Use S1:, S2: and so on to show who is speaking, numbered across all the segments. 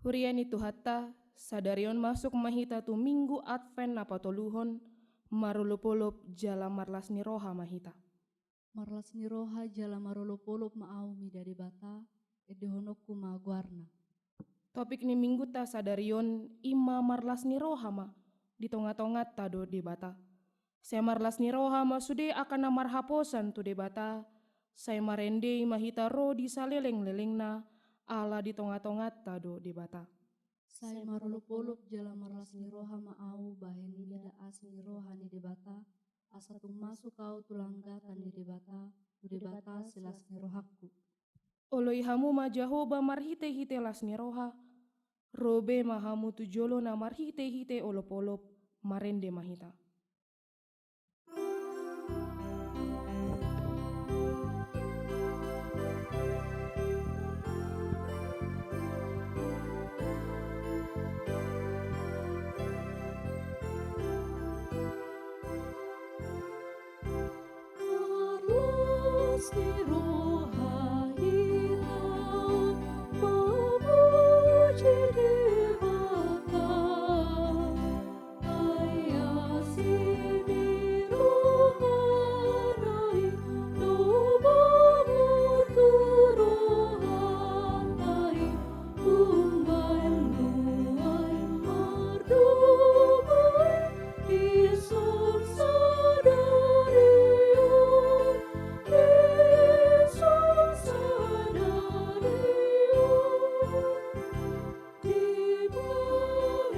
S1: Huriani tu hatta, sadarion masuk mahita tu minggu advent apa toluhon, marulupolup jala marlas ni roha mahita.
S2: Marlas ni roha jala marulupolup maaumi dari bata, edehonokku guarna.
S1: Topik ni minggu ta sadarion ima marlas ni roha ma, di tonga-tonga tado di bata. Saya marlas ni roha ma sude akan namar haposan tu de bata, saya marende mahita ro di saleleng-leleng na, ala di tonga-tonga tado di bata.
S2: Saya marulupolup jala marlas ni roha maau bahen nida as ni roha ni debata, asa tung masuk kau tulanggatan ni debata, tu debata silas ni rohaku.
S1: Oloi hamu ma Jahoba marhite-hite las ni roha, robe mahamu tu jolo na marhite-hite olop-olop, marende mahita.
S2: Marlas ni roha hilang, memuji debata, ayah sini roha naik, dobamu tu roha naik, umbayan nuai mardumai, Yesus sadarion, Yesus sadarion, di bawah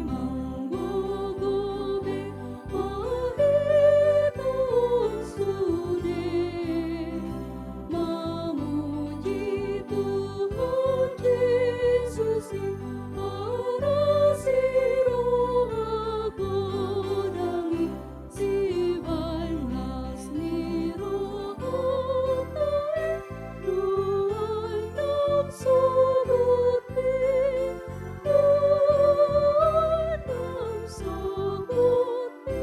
S2: manggogobe, mahitung sude, memuji Tuhan Yesus, arasi roha godangi, si balas ni roha tae, duai nam suguti, duai nam suguti.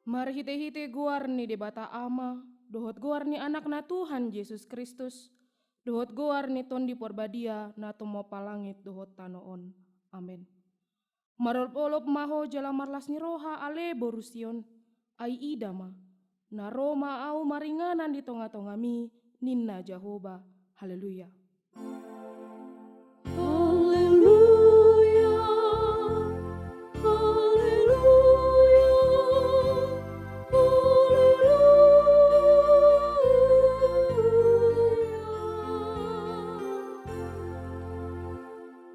S1: Marhite-hite guar ni de bata ama, dohot guar ni anak na Tuhan Yesus Kristus, dohot guar ni ton di porbadia na tomo palangit dohot tanoon. Amin. Marolop-olop maho jala marlas ni roha ale borusion, ai idama, na roma au maringanan di tonga-tongami, ninna Jahoba. Haleluya.
S2: Haleluya, haleluya, haleluya.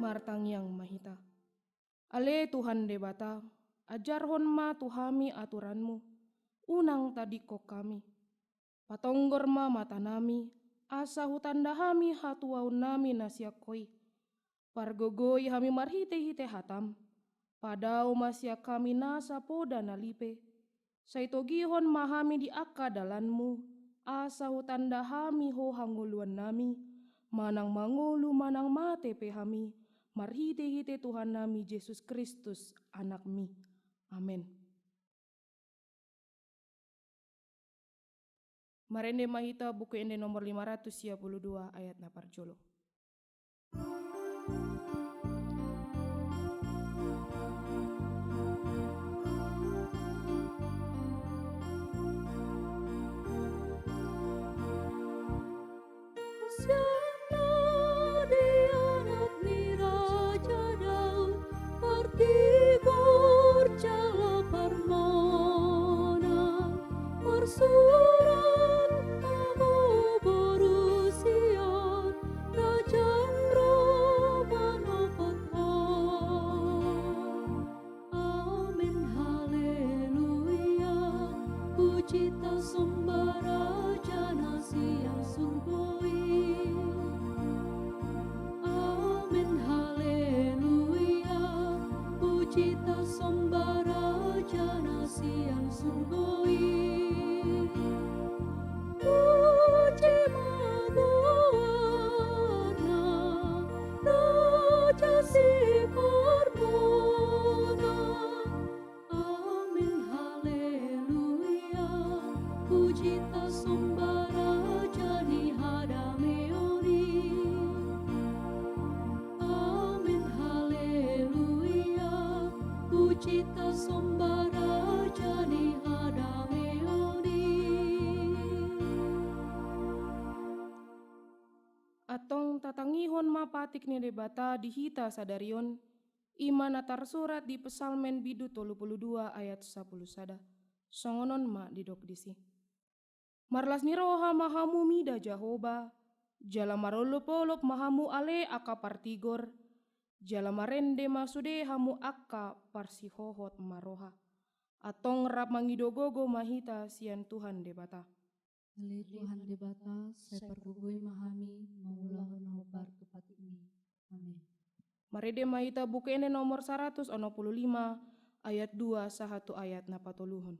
S1: Martang yang mahita. Ale Tuhan de bata, ajarhon ma tuhami aturanmu, unang tadi kok kami. Patonggor ma mata nami, asa hutan dahami hatuaun nami nasiakoi. Pargogoi hami marhite-hite hatam, padau masya kami nasa poda nalipe. Saitogihon mahami di akka dalanmu, asa hutan dahami ho hanguluan nami, manang mangulu manang mate pehami, marhite-hite Tuhan nami Yesus Kristus anak mi. Amin. Marende mahita buku ende nomor 532 ayat na parjolo.
S2: Hosianna di anak ni Raja Daud, partigor jala parmona, marsurat tahu borusion, Rajan roban opatan. Amin, haleluya, puji ta sembah Raja nasi yang surgoi.
S1: atong tatangihon ma patik ni debata dihita sadarion, iman atar surat di Pesalmen bidu 32 ayat 10 sada. Songonon ma didok disi. Marlas ni roha mahamu mida Jahoba, jala marolop-olop mahamu ale aka partigor, jala marende masude hamu aka parsihohot maroha. Atong rap mangidogogo mahita sian Tuhan debata.
S2: Ale Tuhan debata, saya pergugui mahami, maulah nahubar kepatik ini. Amin.
S1: Marede mahita bukene nomor 165 ayat 2 sahatu ayat napatuluhun.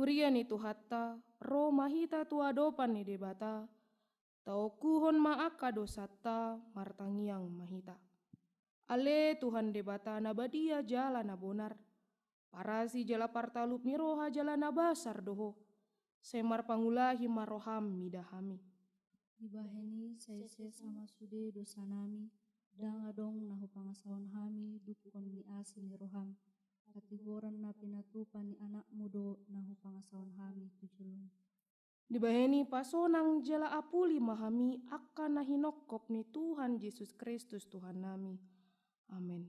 S1: Hurian itu hatta, roh mahita tua dopan ni debata, tau kuhon maaka dosata martangiang mahita. Ale Tuhan debata nabadia jala na bonar, parasi jala partalup ni roha jala na basar doho, semar pangulahi maroham midahami.
S2: Ibaheni saya sama sude dosa nami, dang adong nahu pangasawan hami, dukun ni asin ni roham. Katigoran na pinatupan ni anak mudo nahu pangasawan hami tujulun.
S1: Dibaheni pasonang jala apuli mahami akan nahinokop ni Tuhan Yesus Kristus Tuhan nami. Amin.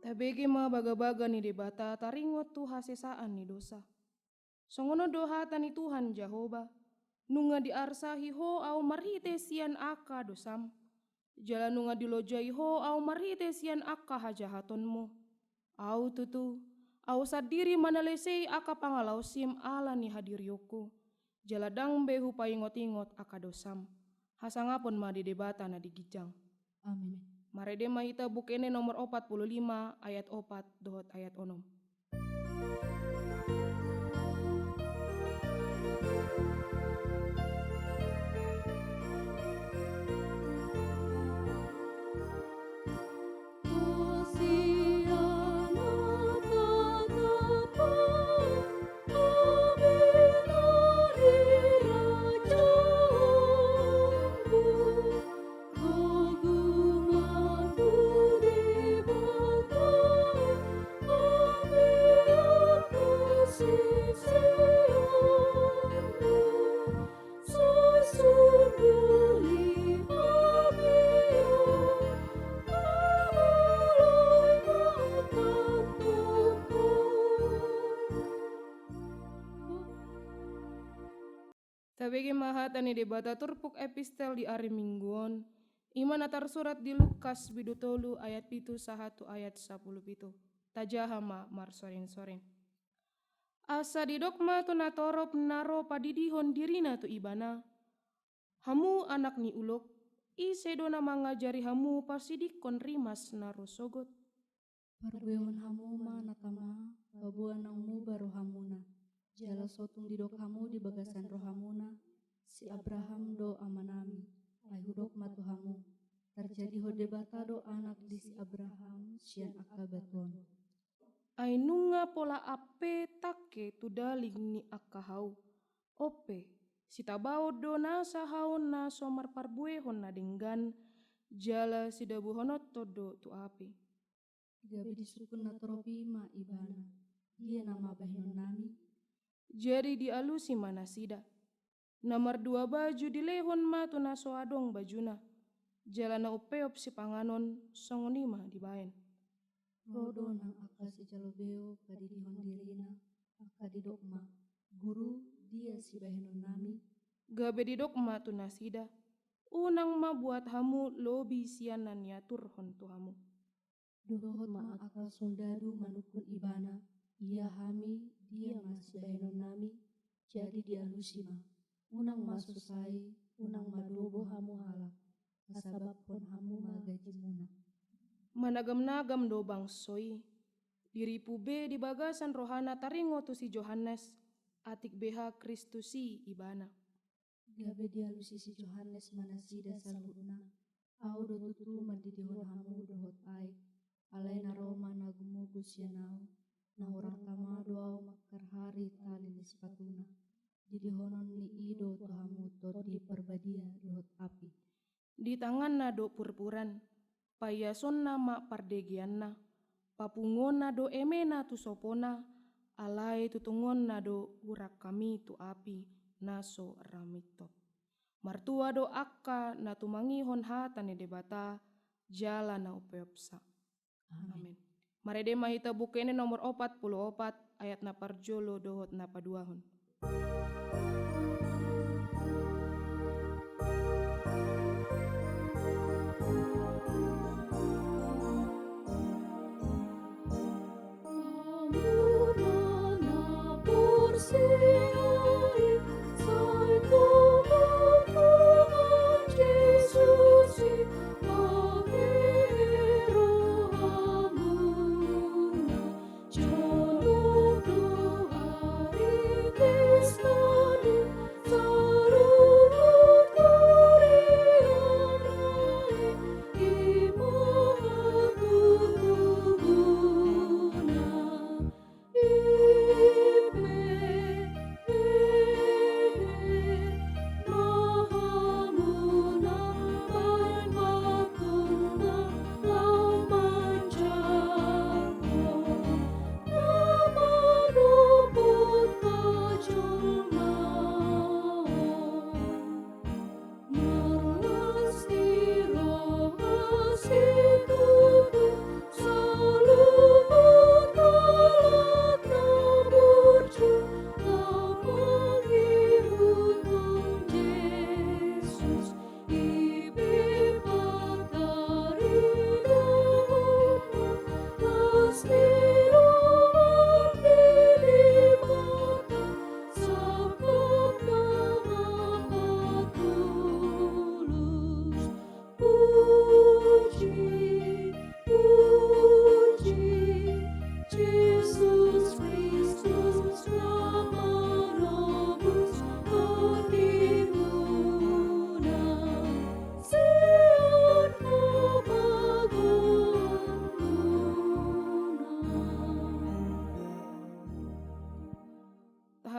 S1: Tabege ma baga-baga ni debata taringot tu hasesaan ni dosa. Songono doha tani Tuhan Jahoba, nunga diarsahi ho au marhite sian aka dosam. Jala nunga dilojai ho au marhite sian aka hajahatonmu. Au tutu, au sadiri manalesei aka pangalausim ala ni hadirioku. Jala dang behu paingot-ingot aka dosam. Hasangapon ma di debata na digijang.
S2: Amin.
S1: Marede mahita bukene nomor 45 ayat 4 dohot ayat 6. Tabege mahata ni debata turpuk epistel di ari mingguon. Iman atar surat di Lukas bidutolu ayat pitu sahatu ayat 10 pitu. Tajahama mar soren-soren. Asa didokma tu natorop naro padidihon dirina tu ibana. Hamu anak ni ulok, isedona mangajari hamu pasidikon rimas narosogot.
S2: Parbuehon hamu ma natama, babuan nangmu baru hamuna. Jala sotung didok hamu di bagasan rohamuna, si Abraham do amanami, ai hudok matu hamu. Terjadi hode bata do anak di si Abraham, sian akabaton.
S1: Ainunga pola ape take tudaling ni akahau. Ope, sitabao do na sahaon na somar parbuehon na denggan, jala sidabuhonot todo tu ape.
S2: Gabi disukun na tropi ma ibana, dia nama bahinon nami.
S1: Jadi dialusi mana sida. Namar dua baju dilehon ma tu naso adong bajuna. Jala na upeop si panganon songonima dibaen.
S2: Rodo nang aka si jalobeo kadidihon dirina, aka didok ma. Guru, dia si bahinon nami.
S1: Gabe didok ma tu nasida. Unang ma buat hamu lobi sianan yatur hon tu hamu.
S2: Dohot ma aka soldadu manukun ibana, ia hami, dia masih bahinon nami, jadi dialusi ma. Unang masusai, unang madobo hamu halak, kasabab pon hamu magaji muna.
S1: Managam-nagam do bangsoi. Diri pube di bagasan rohana taringo tu si Johannes, atik beha Kristusi ibana.
S2: Gabe dialusi si Johannes manasida salhuna, au do tutu mandidihon hamu dohot ai, alai na Roma nagumugus yanau, na orang tama doau makar hari tali ni sepatuna. Didihonon ni ido tu hamu tot di perbadia dohot api.
S1: Di tangan na do purpuran, payason nama pardegian na, papungon na do emena tu sopona, alai tutungon na do urak kami tu api, naso ramitot. Martua do akka na tumangihon hatane debata, jala na upeopsa. Amin. Marede mahita bukene nomor 44 ayat na parjolo dohot na paduahon.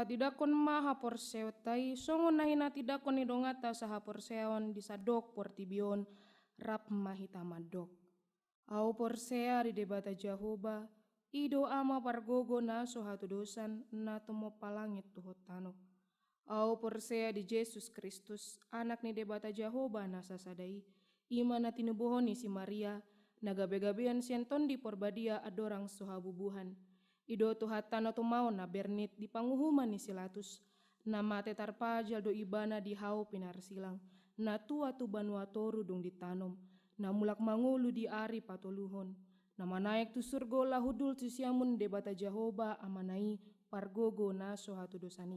S1: Tidakon maha porseo tai songon nahina tidakon ni dongata saha porseon disadok portibion rap mahita madok. Au porsea di debata Jahoba ido ama pargogo na sohatu dosan na tomo palangit tuhotano. Au porsea di Yesus Kristus anak ni debata Jahoba na sasadai ima na tinubuhoni si Maria nagabe-gabean sienton di porbadia adorang sohabubuhan. Ido tuhatana tumau na bernit di panguhuman ni silatus, na mate tarpajal do ibana di hau pinarsilang, na tua tu banua toru dong ditanom, na mulak mangulu di ari patoluhon, na manaik tu surgo lahudul tu siamun debata Jahoba amanai pargogo na sohatu dosani.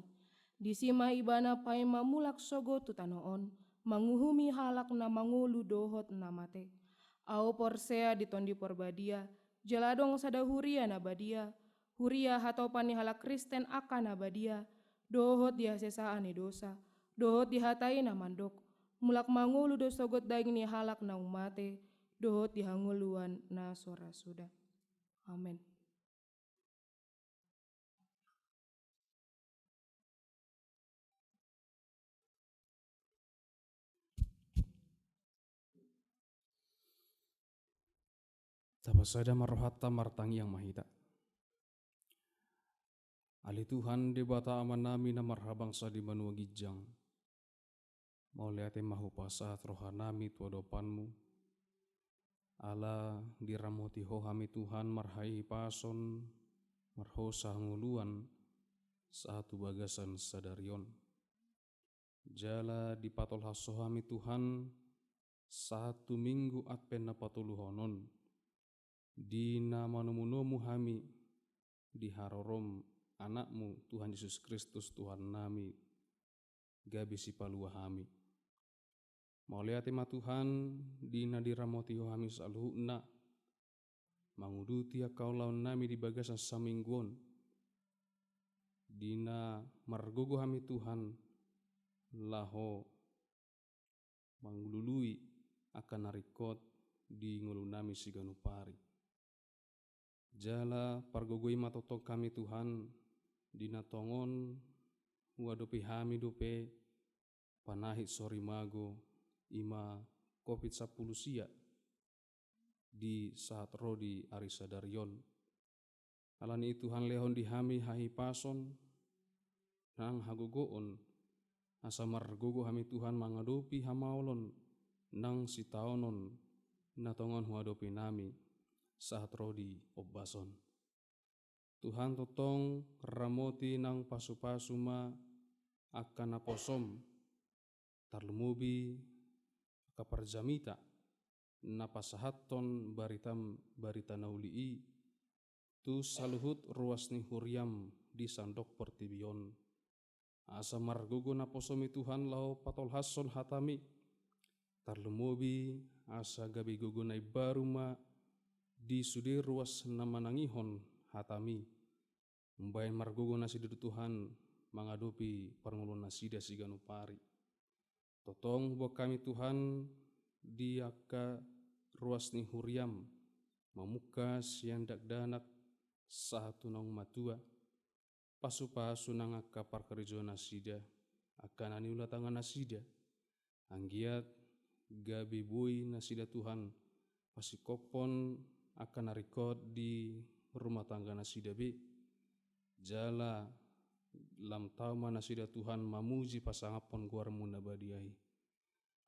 S1: Di sima ibana paima mulak sogo tu tanoon, manguhumi halak na mangulu dohot na mate. Au porsea ditondi porbadia, jeladong sada huria na badia, huria hatopani halak Kristen akan na badia, dohot dia sesaani dosa, dohot dihatai na mandok, mulak mangulu dosogot daing ni halak na umate, dohot dihanguluan na sora sudah. Amin.
S3: Tapasada marohata martangi yang mahita. Ali Tuhan di bata aman nami na marhabang sa di manua gijang. Mauliate mahupasa rohanami tuadopanmu. Ala diramoti hohami Tuhan marhai pason marhosa nguluan satu bagasan sadarion. Jala dipatol hasohami Tuhan 1 minggu adpen na patuluhonon. Dina manumunomu hami di harorom anakmu Tuhan Yesus Kristus Tuhan nami gabi si palua hami. Mauliate ma Tuhan dina diramoti hami saluhuna manguduti akau laun nami di bagasan samingguon. Dina margogo hami Tuhan laho mangulului akan narikot di ngulu nami siganupari. Jala pargogoi matotok kami Tuhan dina tongon wadopi hami dope panahit sori mago ima COVID-10 sia di saat rodi arisa darion. Alani Tuhan lehon di hami hahi pason nang hagogoon asa margogo hami Tuhan mangadopi hamaolon nang sitaonon natongon huadopi nami saat rodi obbason. Tuhan totong ramoti nang pasu-pasu ma akan naposom tarlumubi kaparjamita napasahaton barita naulii tu saluhut ruas ni huriam di sandok pertibion. Asa margogo naposomi Tuhan lau patol hason hatami tarlumubi asa gabi gogo nai baru ma di sudir ruas namanangihon hatami mbayan margogo nasi dudu Tuhan mengadopi parngulun nasida siganupari. Totong buat kami Tuhan di aka ruas ni huriam mamuka siandak danak satu nang matua pasu-pasu nang aka parkerijo nasida akan ani ulah tangan nasida anggiat gabi bui nasida Tuhan pasikopon akan narikot di rumah tangga nasida be. Jala lam tauma nasida Tuhan mamuji pasangapon guarmu nabadiahi.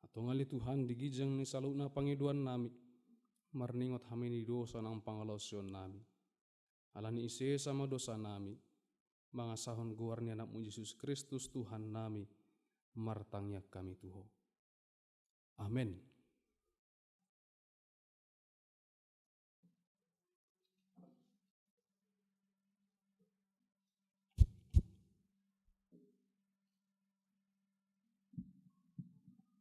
S3: Atau ngali Tuhan digijang ni saluna pangiduan nami marningot hamini dosa nang pangalausion nami. Alani ise sama dosa nami mangasahon guarni anakmu Yesus Kristus Tuhan nami martangyak kami Tuho. Amin.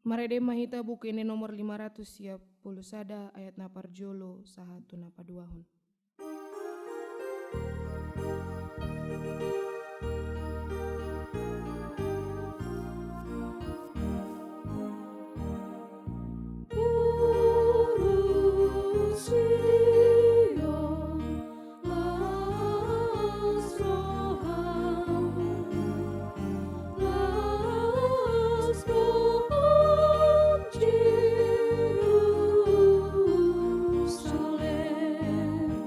S1: Marede mahita buku ini nomor 500 siap puluh sada ayat naparjolo sahatu napaduahun.
S2: Jerusalem.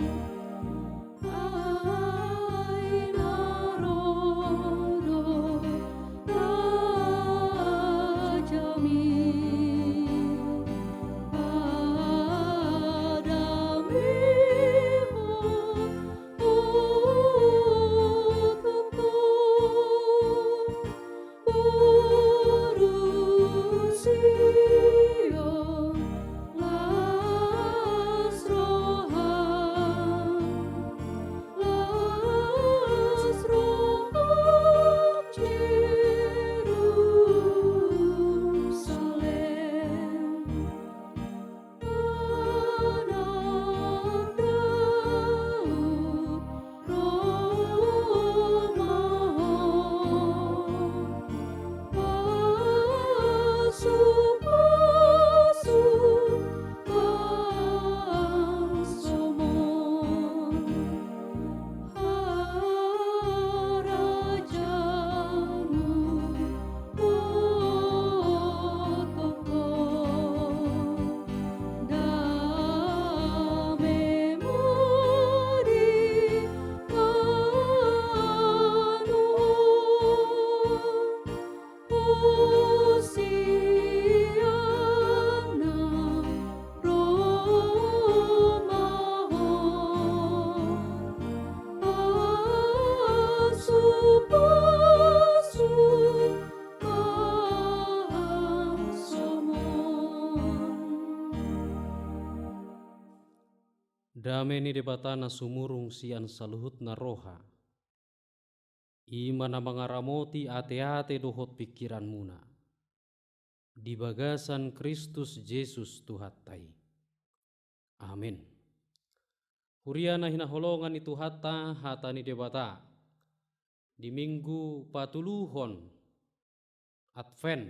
S4: Dame ni debatana sumurung sian saluhut na roha. Ima na mangaramoti ate-ate dohot pikiran muna. Di bagasan Kristus Yesus Tuhattai. Amin. Huriana hinaholongan itu hata ni debata. Di minggu patuluhon Advent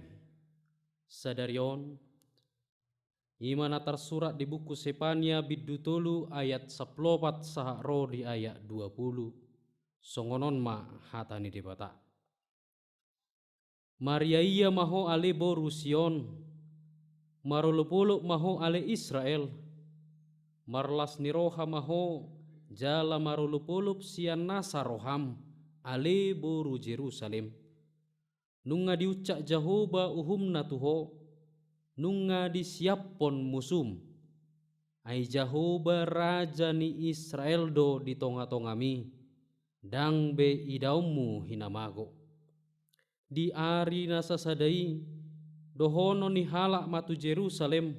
S4: sadarion imana tersurat di buku Sepania bidutulu ayat 14 saharo di ayat 20 songonon ma hatani debata. Maria iya maho ale borusion marulupuluk maho ale Israel marlas niroha maho jala marulupulup sian nasaroham ale boru Jerusalem nunga diucak Jehovah uhumna tuho nunga disiapon musum ai Jehovah raja ni Israel do di tonga-tongami dang be idaumu hinamago di ari nasasadai dohono ni halak matu Jerusalem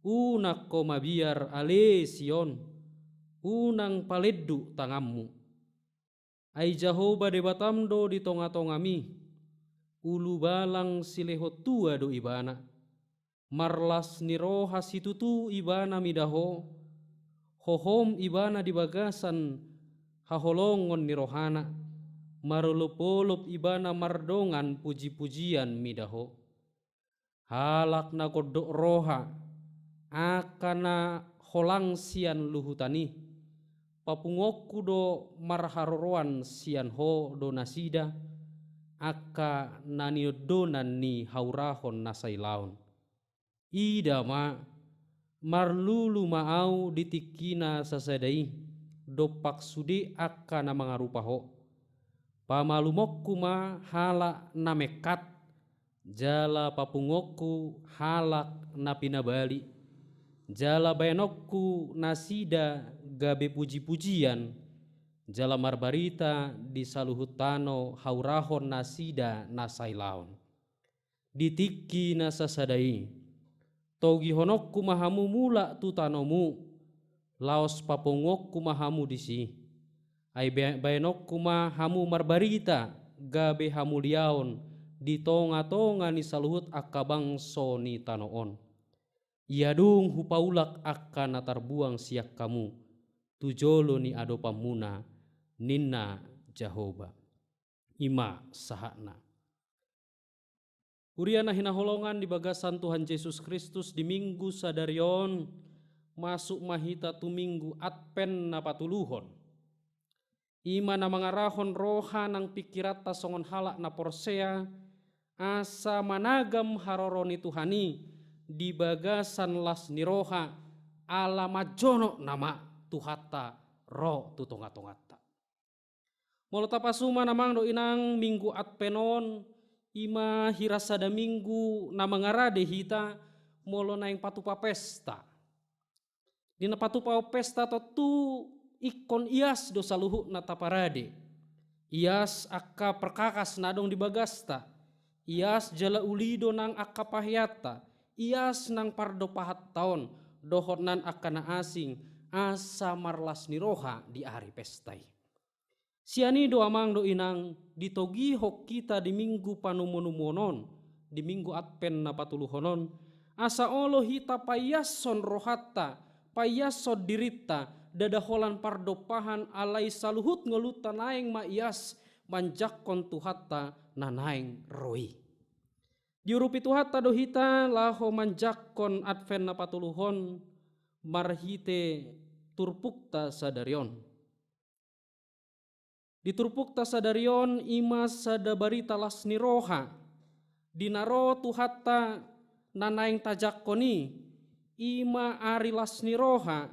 S4: unak ko mabiar ale Sion unang paleddu tangammu ai Jehovah debatamdo di tonga-tongami ulu balang sileho tua do ibana marlas niroha situtu ibana midaho hohom ibana di bagasan haholongon nirohana marulupulup ibana mardongan puji-pujian midaho halak na kodok roha akana holang sian luhutani papungokku do marharoroan sian ho do nasida aka naniodonan ni haurahon nasailaon ida ma marlulu maau ditikina sasadai dopak sudi aka na mangarupaho pamalumokku ma halak na mekat jala papungokku halak na pinabali jala bayanokku nasida gabe puji-pujian jala marbarita di saluhutano haurahon nasida nasailaon ditiki nasasadai togi honokku mahamu mula tutanomu laos papongokku mahamu disi ai bayanokku mahamu marbarita gabe hamuliaon di tonga-tonga ni saluhut akabang so ni tanoon iadung hupaulak akan natarbuang siak kamu tujolo ni adopamuna ninna Jehovah ima sahakna. Uriana hinaholongan di bagasan Tuhan Yesus Kristus di minggu sadarion masuk mahita tu minggu Advent na patuluhon. Ima na mangarahon roha nang pikirata songon halak na porsea asa managam haroroni Tuhani di bagasan las ni roha ala majono nama Tuhata ro tu tonga-tongata. Molo tapasuma namang do inang minggu Advenon ima hirasada minggu na mangarade hita molo naing patupa pesta. Dina patupa pesta tu ikon ias do saluhu na taparade. Ias akka perkakas nadong di bagasta. Ias jala ulido nang akka pahyata. Ias nang pardo pahat taon dohot nan akka na asing asa marlas niroha di ari pestai. Siani do amang do inang ditogi hok kita di minggu panumunumonon di minggu Advent na patuluhonon asa olo hita payason rohata payason dirita dadaholan pardopahan alai saluhut ngeluta naing maiyas manjakkon tuhata na naing roi. Diurupi tuhata do hita laho manjakkon Advent na patuluhon marhite turpukta sadarion. Di turpukta sadarion ima sada barita las niroha dinaro tuhata nanaing tajakkoni ima ari las niroha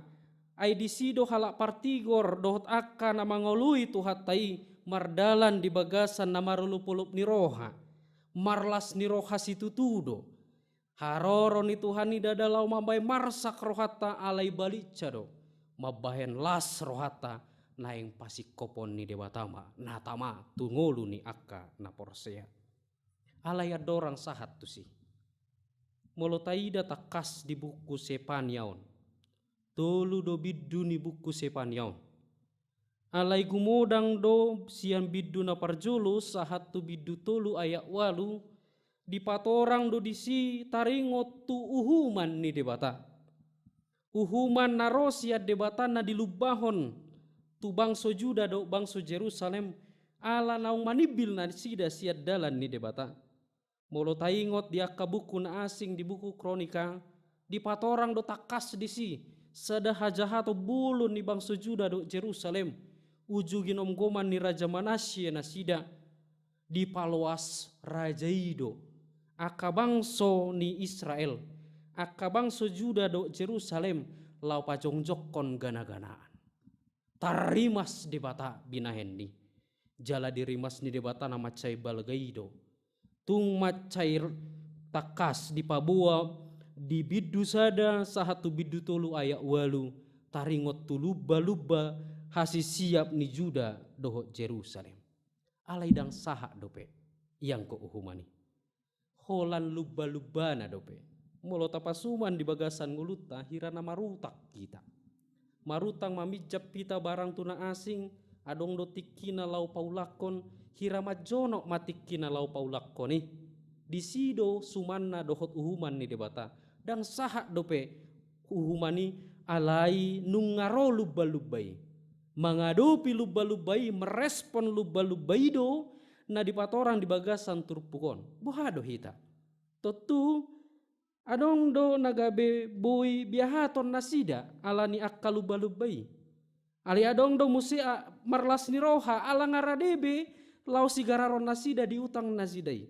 S4: ai disido halak partigor dohot akka na mangolui tuhatai mardalan di bagasan na marulupulup niroha marlas niroha situtudo haroro ni Tuhani dadalau mambai marsak rohata alai balicado mabahen las rohata naing pasikopon ni dewatama natama tungolu ni akka na porsea alaya dorang sahat tu si molo taida takas di buku Sepaniaon tolu do biddu ni buku sepanyau. Alai gumodang do sian biddu na parjolo sahat tu biddu tolu ayat walu di patorang do disi taringot tu uhuman ni debata. Uhuman narosia debata na dilubahon tu bangso Juda do bangso Jerusalem ala naung manibil na sida siad dalan ni debata. Molo taingot dia ka buku na asing di buku kronika di patorang do takas disi sadaha jahato bulun ni bangso Juda do Jerusalem uju ginom goman ni Raja Manasye na sida di paloas Raja Ido aka bangso ni Israel aka bangso Juda do Jerusalem lau pajongjokon gana-ganaan tarimas debata binahendi jala dirimas ni debata na macai balgaido tung macai takas di pabua di biddu sada sahatu biddu tolu ayak walu taringot tu lubba hasi siap ni Juda doho Jerusalem alai dang saha dope yang ko uhumani holan lubba-lubbana dope molo tapasuman di bagasan nguluta hirana marutak kita marutang mamijap pita barang tuna asing adong do tikkina lau paulakon hirama jonok matikkina lau paulakon di sido sumanna dohot uhuman ni debata dang saha dope uhumani alai nungaro lubba-lubbai mengadopi lubba-lubbai merespon lubba-lubbai do na di patorang di bagasan turpukon bohado hita totu adong do nagabe boy biahaton nasida alani akka lubba-lubbai ali adong do musi marlas ni roha ala ngaradebe lau sigararon nasida di utang nasidai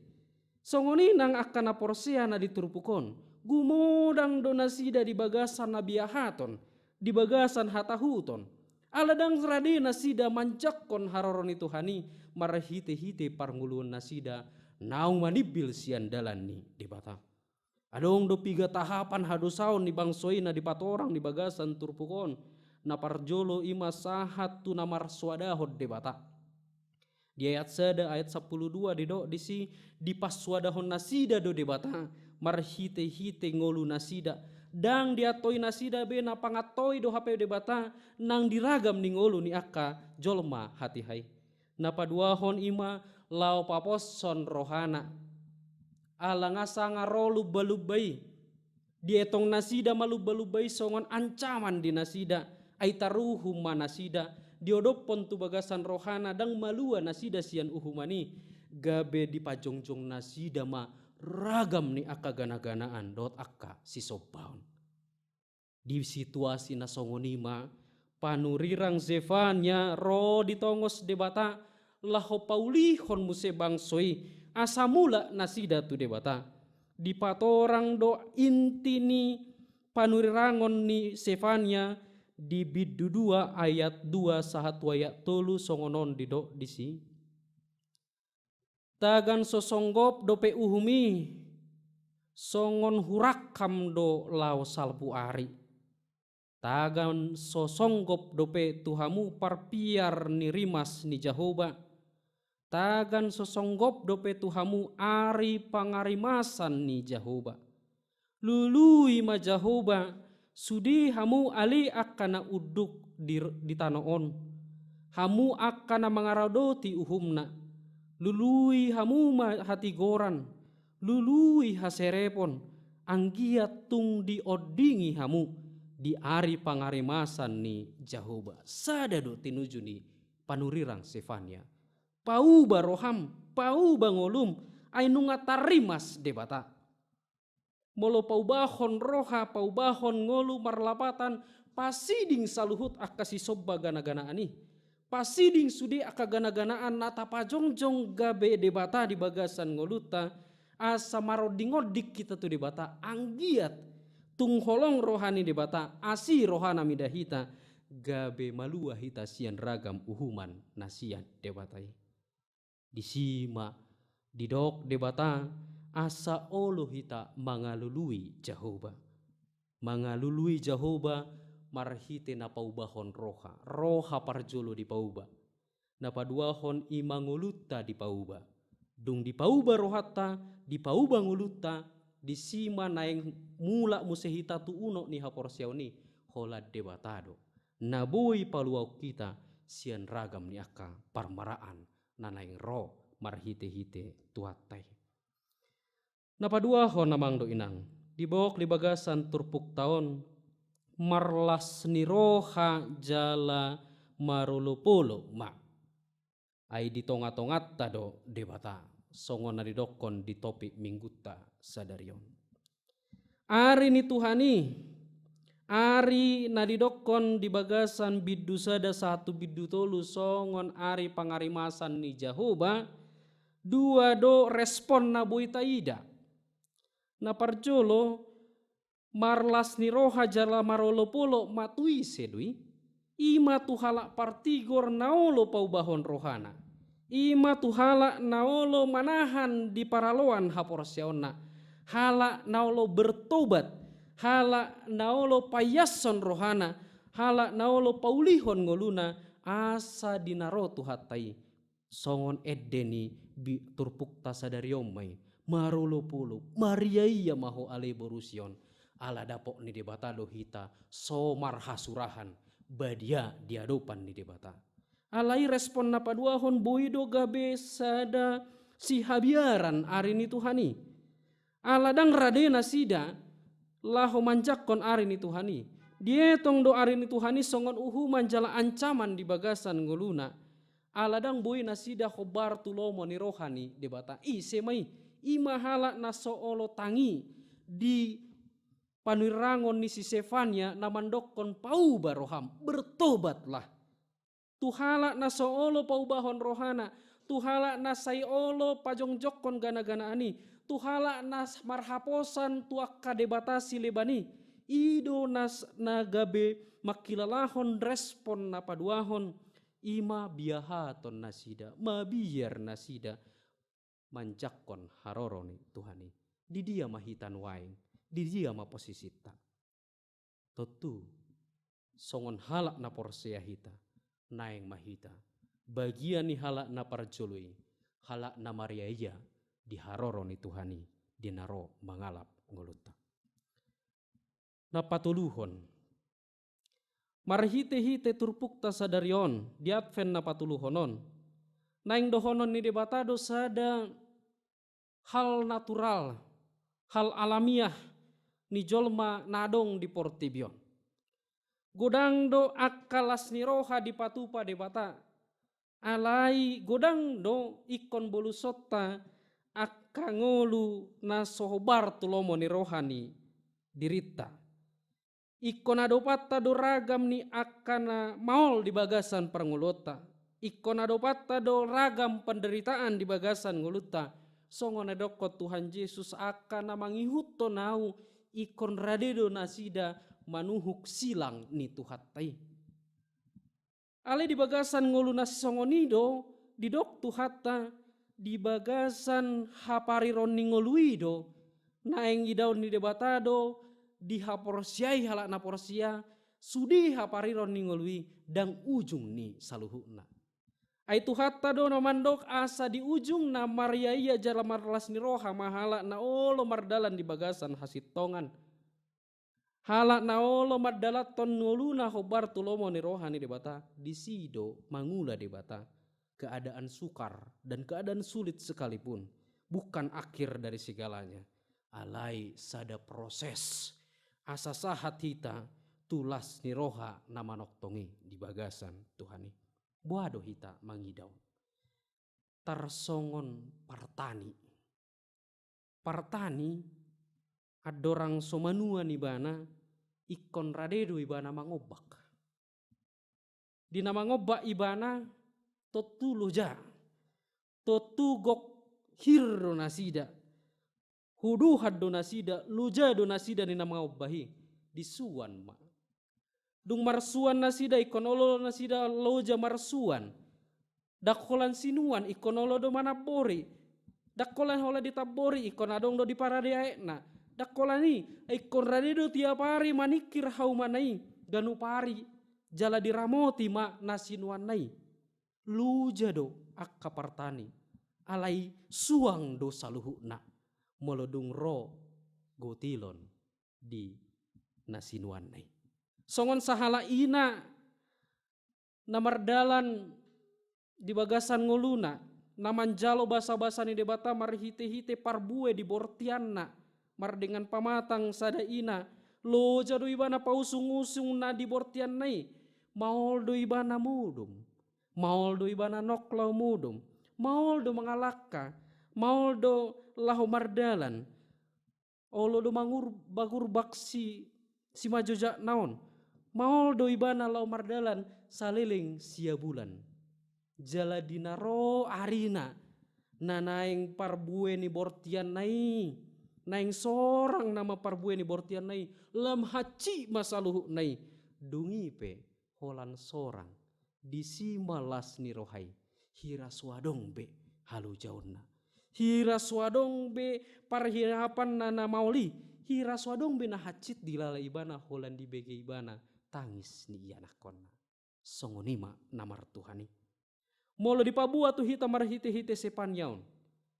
S4: songoni nang akana porsea na di turpukon gumodang do nasida di bagasan na biahaton di bagasan hatahuton aladang rade nasida manjakkon haroron itu hani marahite-hite parnguluan nasida naung manibil sian dalan ni di bata. Adong do piga tahapan hadosaon ni bangsoina di patorang di bagasan turpukon na parjolo ima sahat tu namar swadahod di bata. Di ayat sada ayat 12 di do disi di paswadahon nasida do di bata marhite-hite ngolu nasida dang diatoi nasida be na pangatoi do hape debata nang diragam ning olu ni akka jolma hati hai na paduahon ima lau paposon rohana ala ngasa ngaro lubba-lubbai dietong nasida malubba-lubbai songon ancaman di nasida aitaruhum manasida diodopon tu bagasan rohana dang malua nasida sian uhumani gabe di pajongjong nasida ma ragam ni akka gana-ganaan dot akka si sopaun. Di situasi na songonima panurirang Zefanya ro ditongos debata laho paulihon muse bangsoi asamula nasida tu debata. Di patorang do inti ni panurirangon ni Zefanya di biddu 2 ayat 2 sahatu ayat 3 songonon di do disi. Tagan sosonggop dope uhumi songon hurakam do lau salpu ari tagan sosonggop dope tuhamu parpiar ni rimas ni Jahoba tagan sosonggop dope tuhamu ari pangarimasan ni Jahoba lului ma Jahoba sudi hamu ali akana uduk di tanoon hamu akana mangaradoti uhumna lului hamuma hati goran, lului haserepon, anggiat tung diodingi hamu di ari pangarimasan ni Jahoba. Sadado tinuju ni panurirang Zefanya. Pau baroham, pau bangolum, ay nunga tarimas debata. Molo pau bahon roha, pau bahon ngolu marlapatan, pasiding saluhut akasi sobba gana-gana ani. Pasiding sudi aka gana-ganaan nata pajongjong gabe debata di bagasan ngoluta asa marodingodik kita tu debata anggiat tung holong rohani debata asi rohana midahita gabe malua hita sian ragam uhuman nasian debatai disima didok debata asa olo hita mangalului Jahoba marhite na paubahon roha parjolo di pauba na paduahon imanguluta di pauba dung di pauba rohata di pauba nguluta di sima naeng mula musehita tu uno ni haporsiaw ni hola debatado. Nabui paluau kita sian ragam ni aka parmaraan nanaing ro marhite-hite tuatai. Napadua ho namang do inang. Dibawak libagasan turpuk taon marlas ni roha jala marulupolo ma. Ai ditongat-tongat tado debata. Songon na didokon di topi mingguta sadarion. Ari ni Tuhani, ari na didokon di bagasan biddu sada satu biddu tolu songon ari pangarimasan ni Jahoba, dua do respon na buita ida. Na parjolo marlas ni roha jala marolo polo matui sedui, ima tuhala partigor naolo paubahon rohana. Ima tuhala naolo manahan di paraloan haporsiaona. Hala naolo bertobat. Hala naolo payason rohana. Hala naolo paulihon ngoluna. Asa dinaro tuhatai. Songon edeni turpukta sadariomai. Marolo pulu. Mariaya maho ale borusion. Ala dapok ni debata lohita. Somar hasurahan. Badia diadopan ni debata. Alai respon napaduahon boido gabe sada si habiaran ari ni Tuhani. Aladang radena sida laho manjakkon ari ni Tuhani. Dietong do ari ni Tuhani songon uhu manjala ancaman di bagasan ngoluna. Aladang boi nasida khobar tulomo ni rohani debata. Semai imahala na soolo tangi di panurangon ni si Sefania namandokon pau baroham. Bertobatlah. Tuhala na soolo paubahon rohana. Tuhala na sayolo pajongjokon gana-gana ani. Tuhala na marhaposan tuak kadebatasi lebani. Ido nas nagabe makilalahon respon na paduahon. Ima biahaton nasida. Mabiar nasida. Manjakkon haroroni Tuhani. Di dia mahitan waing. Di dia maposisita. Totu. Songon halak na porsia hita. Naeng mahita. Bagian ni halak na parjoloi. Halak na mariaya. Di haroro ni Tuhani. Dinaro mangalap ngoluta. Napatuluhon. Marhite-hite turpukta sadarion. Di adven napatuluhonon. Naeng dohonon ni debatado sada hal natural. Hal alamiah. Ni jolma nadong di portibion. Godang do akalas ni roha di patupa debata. Alai godang do ikon bolusota akangolu na sohobar tulomo ni rohani dirita. Ikon adopata do ragam ni akana maol di bagasan parngulota. Ikon adopata do ragam penderitaan di bagasan nguluta. Songon edokot Tuhan Yesus akana mangihuto nau ikon radedo nasida manuhuk silang ni tuhatai. Ale di bagasan ngulu nasi songonido didok tuhata di bagasan hapariron ni ngoluido naeng idaun ni debatado di haporsiai halak na porsia sudi hapariron ni ngolui dang ujung ni saluhuna. Ai tuhata do namandok asa di ujung na mariaya jala marlas ni roha mahala na olo mardalan di bagasan hasitongan. Halak naolo madalaton nuluna hobar tulomo ni rohani debata. Disido mangula debata. Keadaan sukar dan keadaan sulit sekalipun. Bukan akhir dari segalanya. Alai sada proses. Asa sahat hita tulas ni roha nama noktongi di bagasan Tuhani. Buado hita mangidau. Tarsongon partani. Partani adorang somanua ni bana ikon radedo ibana mangobak. Di nama ngobak ibana totu loja. Totu gok hir nasida. Hudu had donasida loja donasida di nama ngobahi disuan ma. Dung marsuan nasida ikon olo nasida loja marsuan. Dakolan sinuan ikon olo do manapori. Dakolan hola ditabori ikon adong do di paradeaekna. Dakolani ikon radedo tiap hari manikir haumanai ganu pari jala diramoti ma nasinuan nai luja do akka partani alai suang do saluhuna molodung ro gotilon di nasinuan nai Songon sahala ina namardalan di bagasan ngoluna, namanjalo basa-basa ni debata marhite-hite parbue di bortianna, mar dengan pamatang sada ina, lo jado ibana pausung-usung na di bortian nai, maol do ibana mudum, maol do ibana noklau mudum, maol do mangalakka, maol do lahu mardalan, olo do mangur bagur baksi si majoja naon, maol do ibana lau mardalan saliling sia bulan. Jala dinaro arina nanaing parbue ni bortian nai, naing sorang nama parbue ni bortian nai, lam haci masaluhu nai, dungipe holan sorang disimalas ni rohai, hira swadong be halu jauna, hira swadong be parhirapan nana mauli, hira swadong be na hacit dilala ibana holan di bege ibana tangis ni ianakonna, songonima namar Tuhani. Molo di pabua tu hita marhite-hite sepanyaun.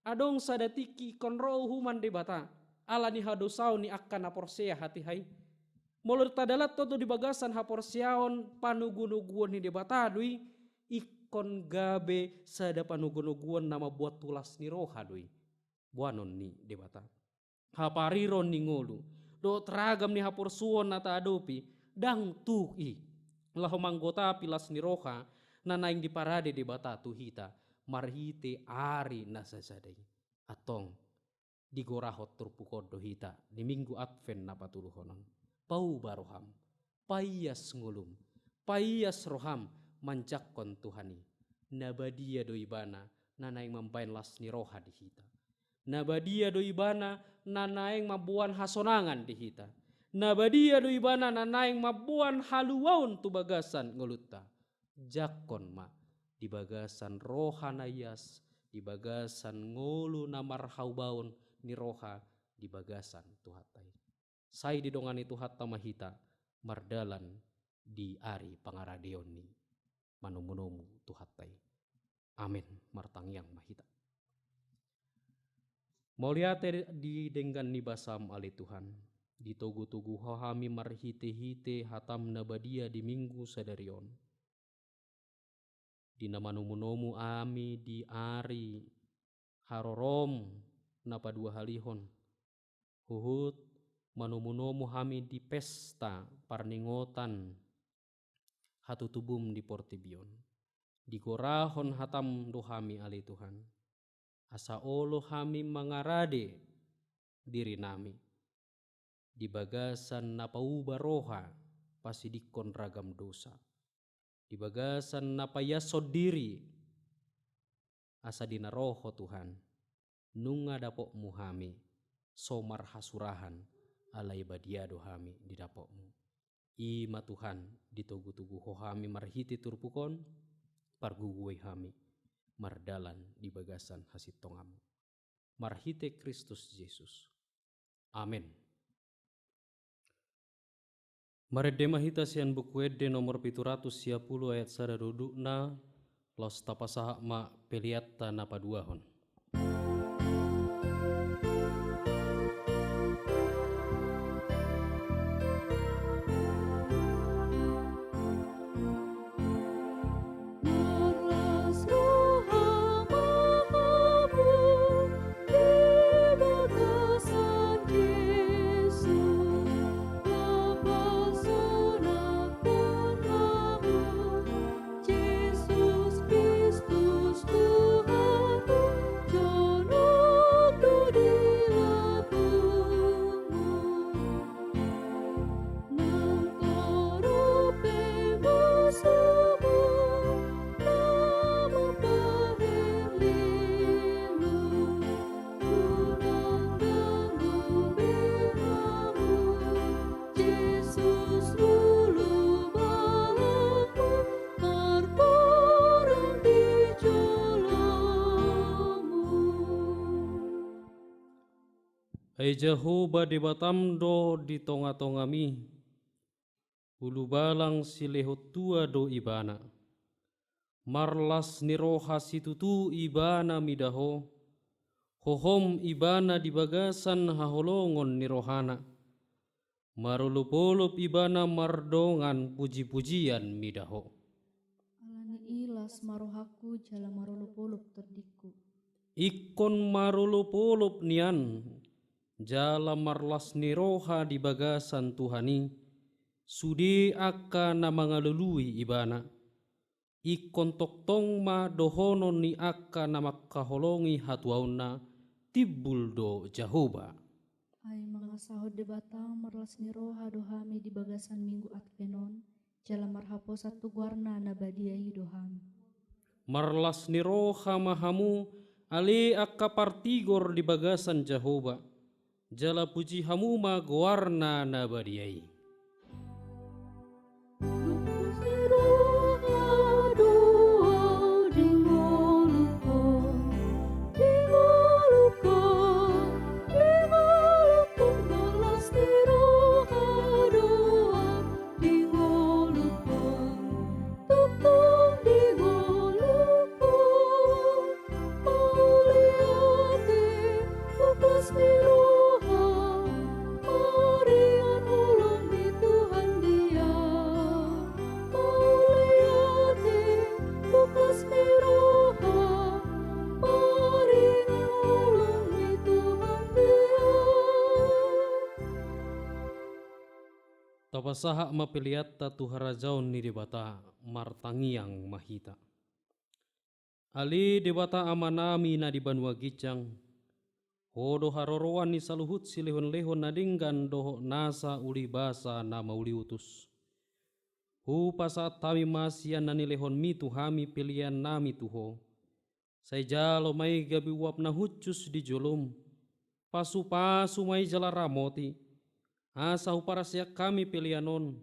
S4: Adong sadatiki konro human debata. Ala ni hadosau ni akan aporsea hati hai. Molo tadalat toto di bagasan haporseaon panugunuguan ni debata dui. Ikon gabe sada panugunuguan nama buat tulas ni roha dui. Buanon ni debata. Hapariron ni ngolu. Do teragam ni haporsuon nata adopi. Dang tuhi. Lahu manggota pilas ni roha. Nanaing di parade di bata tu hita marhite ari nasasadai atong di gorahot turpukodo hita di minggu Advent napatuluhonon pau baroham payas ngulum payas roham manjakkon Tuhani nabadia do ibana nanaing mambain las ni roha di hita nabadia do ibana nanaing mabuan hasonangan di hita nabadia do ibana nanaing mabuan haluaun tu bagasan ngulutta jakon ma di bagasan roha nayas di bagasan ngolu namar haubaun ni roha di bagasan tuhatai sai di dongan itu hatta mahita mardalan di ari pangaradeon ni manumunomu tuhatai amin martangyang mahita mauliate di denggan ni basam ali Tuhan di togu-togu hami marhite-hite hatam nabadia di minggu sadarion di nama nomu ami di ari harorom napa dua halihon huhut manumunomu hami di pesta parningotan hatutubum di Portibion di gorahon hatam dohami ali Tuhan asa olo hami mangarade diri nami di bagasan napauba roha pasidikon ragam dosa di bagasan napayasod diri asa dina roho Tuhan nunga dapok muhami somar hasurahan alai badiado hami di dapokmu ima Tuhan di tugu-tugu hohami marhiti turpukon parguguai hami mardalan di bagasan hasitongamu marhite Kristus Yesus amin. Maredema hita sian buku ede nomor 710 ayat sada dudukna los tapasaha ma peliatta napa duahon. Hai Jehovah debatamdo di tonga-tongami ulu balang silehot tua do ibana marlas niroha situtu ibana midaho hohom ibana di bagasan haholongon nirohana Marulupulup ibana mardongan puji-pujian midaho.
S2: Alani ilas marohaku jala marulupulup terdiku.
S4: Ikon marulupulup nian jala marlas niroha di bagasan Tuhani sudi akka na mangalului ibana. Ikon toktong ma dohonon ni akka na makaholongi hatuauna tibbul do Jahoba.
S2: Ay mga sahod de batang marlas ni roha dohami di bagasan minggu Advenon jala marhapo satu guarna na badiai dohami.
S4: Marlas ni roha mahamu ali akka partigor di bagasan Jahoba jala puji hamu ma guarna na badiai. Tapasaha mapiliatta tuharajaon ni debata martangiang mahita. Ali debata amanami na di Banua Gicang. Hodo haroroan ni saluhut si lehon-lehon na dinggan doho nasa uli basa na mauli utus. Hupa saat tami masian na nilehon mi tuhami pilihan nami tuho. Say jalo may gabi wap na hucus di jolom. Pasu-pasu may jala ramoti. Asa huparasya kami pilihanon,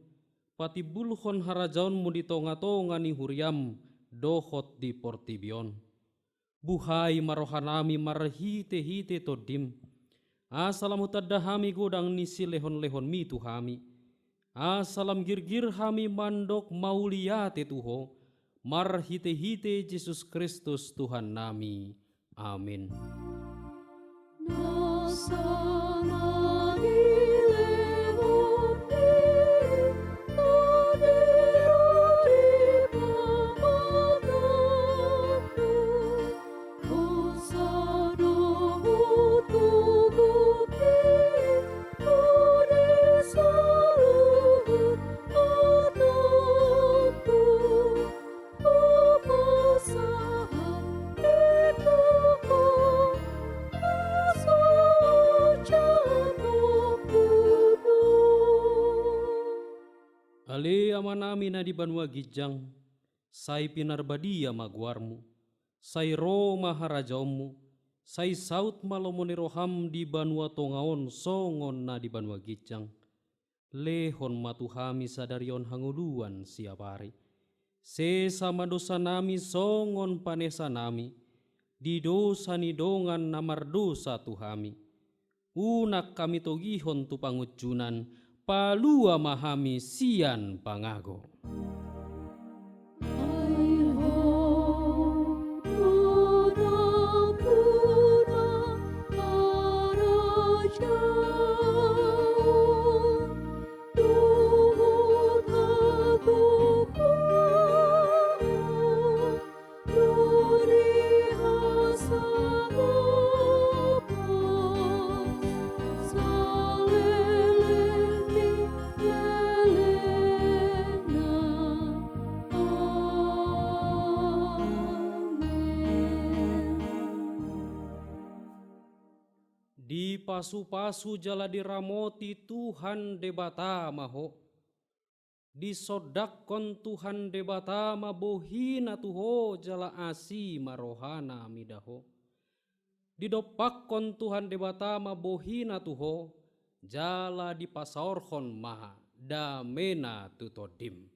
S4: pati bulhon harajaon mo di tonga-tonga ni Huriam, dohot di Portibion. Buhay marohanami marhite-hite todim, asalam utadahami godang ni si lehon-lehon mi tuhami. Asalam girgir hami mandok mauliate tuho, marhite-hite Yesus Kristus Tuhan nami. Amin. Ali amanami na di Banua Gijang, say pinarbadia maguarmu, say Roma harajaommu, say saut malomoni roham di Banua Tongaon songon na di Banua Gijang. Lehon matuhami sadarion hanguluan siapari. Sesama dosa nami songon panesa nami, di dosa ni dongan namardosa tuhami. Unak kami togihon tu pangujunan, palua mahami sian pangago. Di pasu-pasu jala diramoti Tuhan debata maho. Di sodakon Tuhan debata mabohina tuho jala asi marohana midaho. Di dopakon Tuhan debata mabohina tuho jala di pasaorhon maha damena tutodim.